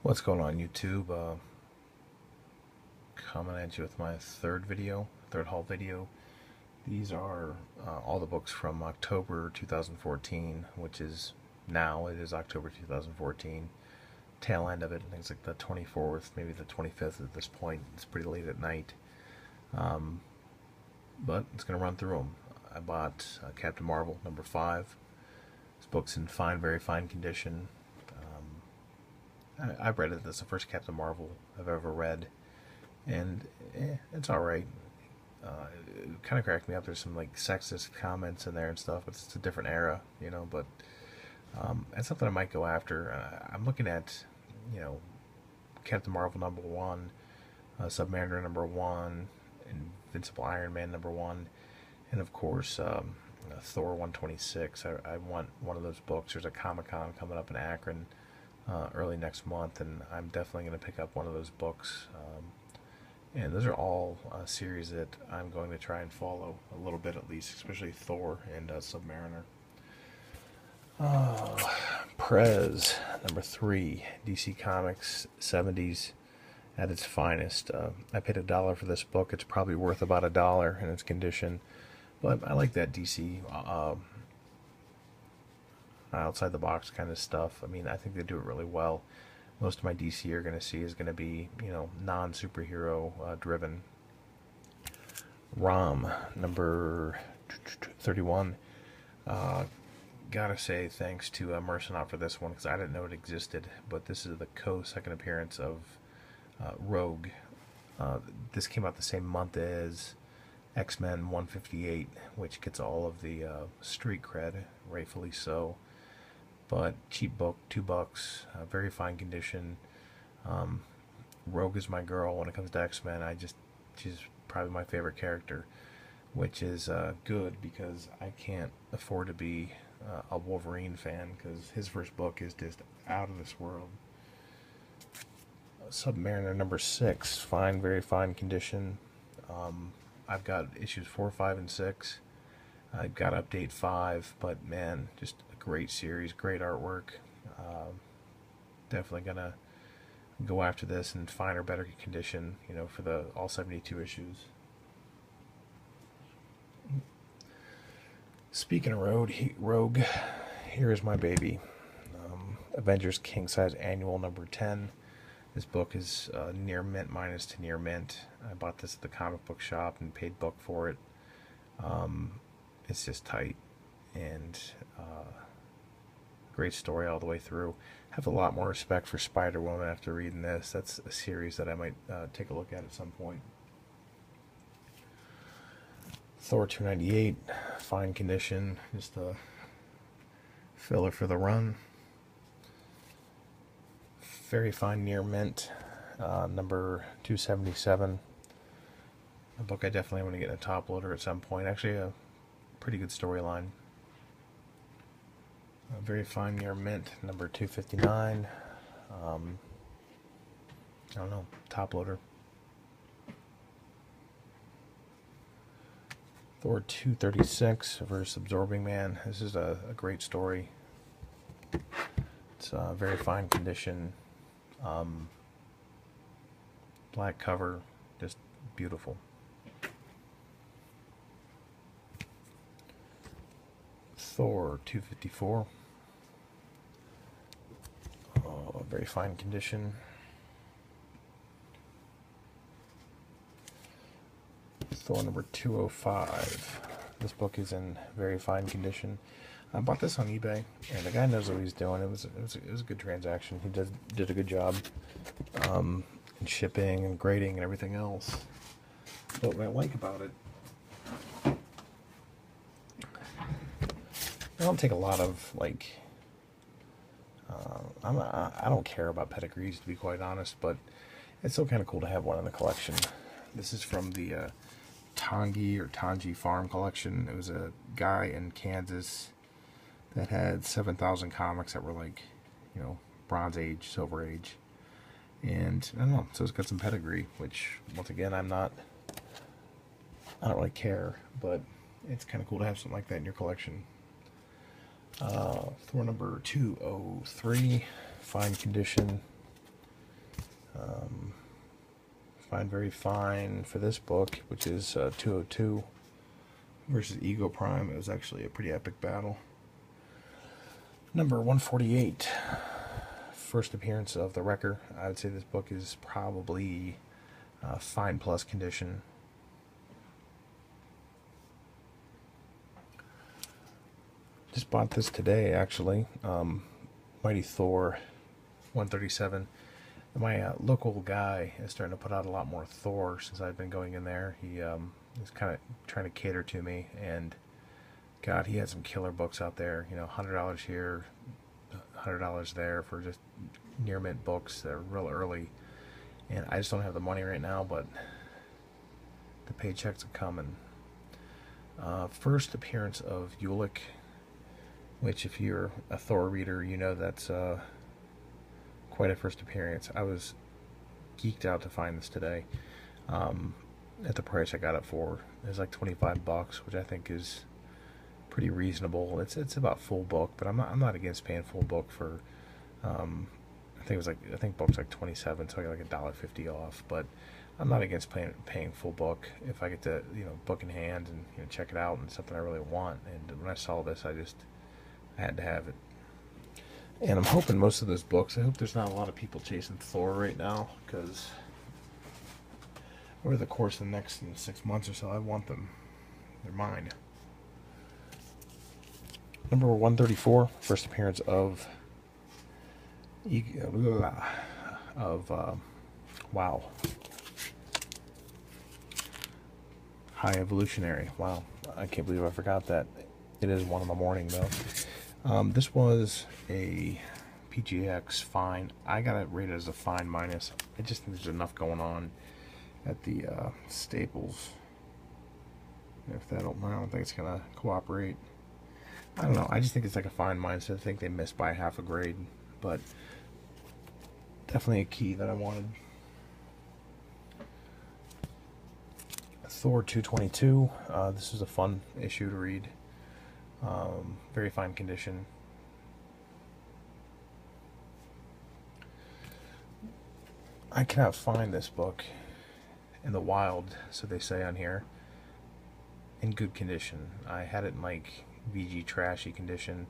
What's going on YouTube? Coming at you with my third haul video. These are all the books from October 2014, which is now, it is October 2014. Tail end of it, I think it's like the 24th, maybe the 25th at this point. It's pretty late at night. But it's going to run through them. I bought Captain Marvel #5. This book's in very fine condition. I've read it. That's the first Captain Marvel I've ever read, and it's all right. It kind of cracked me up. There's some like sexist comments in there and stuff, but it's a different era, you know. But that's something I might go after. I'm looking at, you know, Captain Marvel #1, Submariner #1, Invincible Iron Man #1, and of course Thor 126. I want one of those books. There's a Comic-Con coming up in Akron early next month, and I'm definitely going to pick up one of those books. And those are all series that I'm going to try and follow a little bit at least, especially Thor and Submariner. Prez #3, DC Comics 70s at its finest. I paid $1 for this book. It's probably worth about $1 in its condition, but I like that DC outside the box kind of stuff. I mean, I think they do it really well. Most of my DC you're going to see is going to be, you know, non-superhero driven. ROM number 31. Gotta say thanks to Mercenot for this one, because I didn't know it existed, but this is the second appearance of Rogue. This came out the same month as X-Men 158, which gets all of the street cred, rightfully so. But cheap book, $2, very fine condition. Rogue is my girl when it comes to X-Men. She's probably my favorite character, which is good because I can't afford to be a Wolverine fan, because his first book is just out of this world. Submariner #6, very fine condition. I've got issues 4, 5, and 6. I've got update 5, but man, just a great series, great artwork. Definitely gonna go after this in finer, better condition, you know, for the all 72 issues. Speaking of Rogue, here is my baby. Avengers King Size Annual #10. This book is near mint minus to near mint. I bought this at the comic book shop and paid book for it. It's just tight, and great story all the way through. Have a lot more respect for Spider-Woman after reading this. That's a series that I might take a look at some point. Thor 298, fine condition, just a filler for the run. Very fine near mint, number 277. A book I definitely want to get in a top loader at some point. Actually, a pretty good storyline. Very fine near mint, number 259. I don't know, top loader. Thor 236 versus Absorbing Man. This is a great story. It's a very fine condition. Black cover, just beautiful. Thor 254. Very fine condition. Thor number 205. This book is in very fine condition. I bought this on eBay, and the guy knows what he's doing. It was a good transaction. He did a good job in shipping and grading and everything else. But what I like about it, I don't take a lot of like. I don't care about pedigrees, to be quite honest, but it's still kind of cool to have one in the collection. This is from the Tangi Farm collection. It was a guy in Kansas that had 7,000 comics that were like, you know, Bronze Age, Silver Age, and I don't know. So it's got some pedigree, which once again I don't really care, but it's kind of cool to have something like that in your collection. Thor number 203, fine condition. Fine, very fine for this book, which is 202 versus Ego Prime. It was actually a pretty epic battle. Number 148, first appearance of the Wrecker. I would say this book is probably fine plus condition. Just bought this today, actually. Mighty Thor 137. My local guy is starting to put out a lot more Thor since I've been going in there. He is kind of trying to cater to me, and God, he had some killer books out there. You know, $100 here, $100 there for just near mint books that are real early. And I just don't have the money right now, but the paychecks are coming. First appearance of Ulick, which if you're a Thor reader, you know that's quite a first appearance. I was geeked out to find this today. At the price I got it for, it was like $25, which I think is pretty reasonable. It's about full book, but I'm not against paying full book for. I think book's like 27, so I got like $1.50 off. But I'm not against paying full book if I get to book in hand and check it out and something I really want. And when I saw this, I had to have it. And I'm hoping most of those books, I hope there's not a lot of people chasing Thor right now, because over the course of the next 6 months or so, I want them. They're mine. Number 134, first appearance of wow. High Evolutionary. Wow, I can't believe I forgot that. It is 1 in the morning, though. This was a PGX fine. I got it rated as a fine minus. I just think there's enough going on at the Staples. I don't think it's gonna cooperate. I don't know. I just think it's like a fine minus. I think they missed by half a grade, but definitely a key that I wanted. Thor 222. This is a fun issue to read. Very fine condition. I cannot find this book in the wild, so they say on here, in good condition. I had it in like VG trashy condition.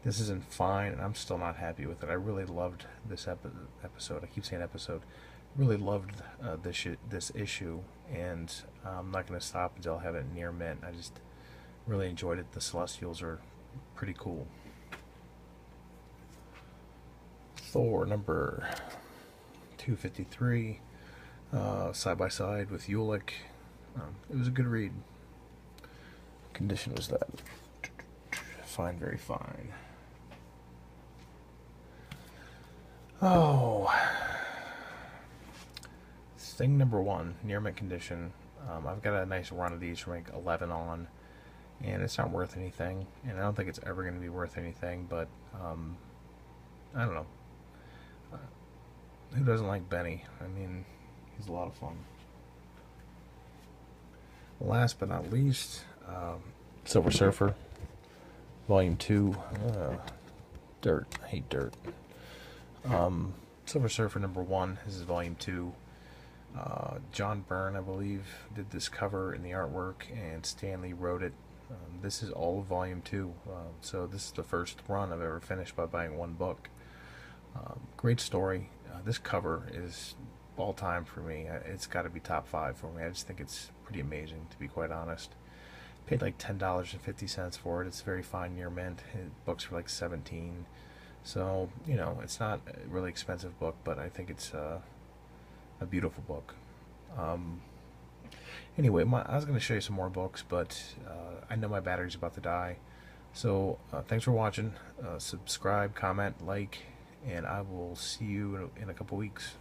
This isn't fine, and I'm still not happy with it. I really loved this episode. I keep saying episode. Really loved this issue, and I'm not going to stop until I have it near mint. I just really enjoyed it. The Celestials are pretty cool. Thor number 253, side by side with Ulick. It was a good read. Condition was that fine, very fine. Oh, Thing number 1, near mint condition. I've got a nice run of these from like 11 on, and it's not worth anything, and I don't think it's ever going to be worth anything, but I don't know. Who doesn't like Benny? I mean, he's a lot of fun. Last but not least, Silver Surfer, Volume 2. Dirt. I hate dirt. Silver Surfer number 1. This is Volume 2. John Byrne, I believe, did this cover in the artwork, and Stanley wrote it. This is all of Volume 2, so this is the first run I've ever finished by buying one book. Great story. This cover is all time for me. It's got to be top 5 for me. I just think it's pretty amazing, to be quite honest. Paid like $10.50 for it. It's very fine near mint. Books for like $17. So, it's not a really expensive book, but I think it's a beautiful book. Anyway, I was going to show you some more books, but I know my battery's about to die. So, thanks for watching. Subscribe, comment, like, and I will see you in a couple weeks.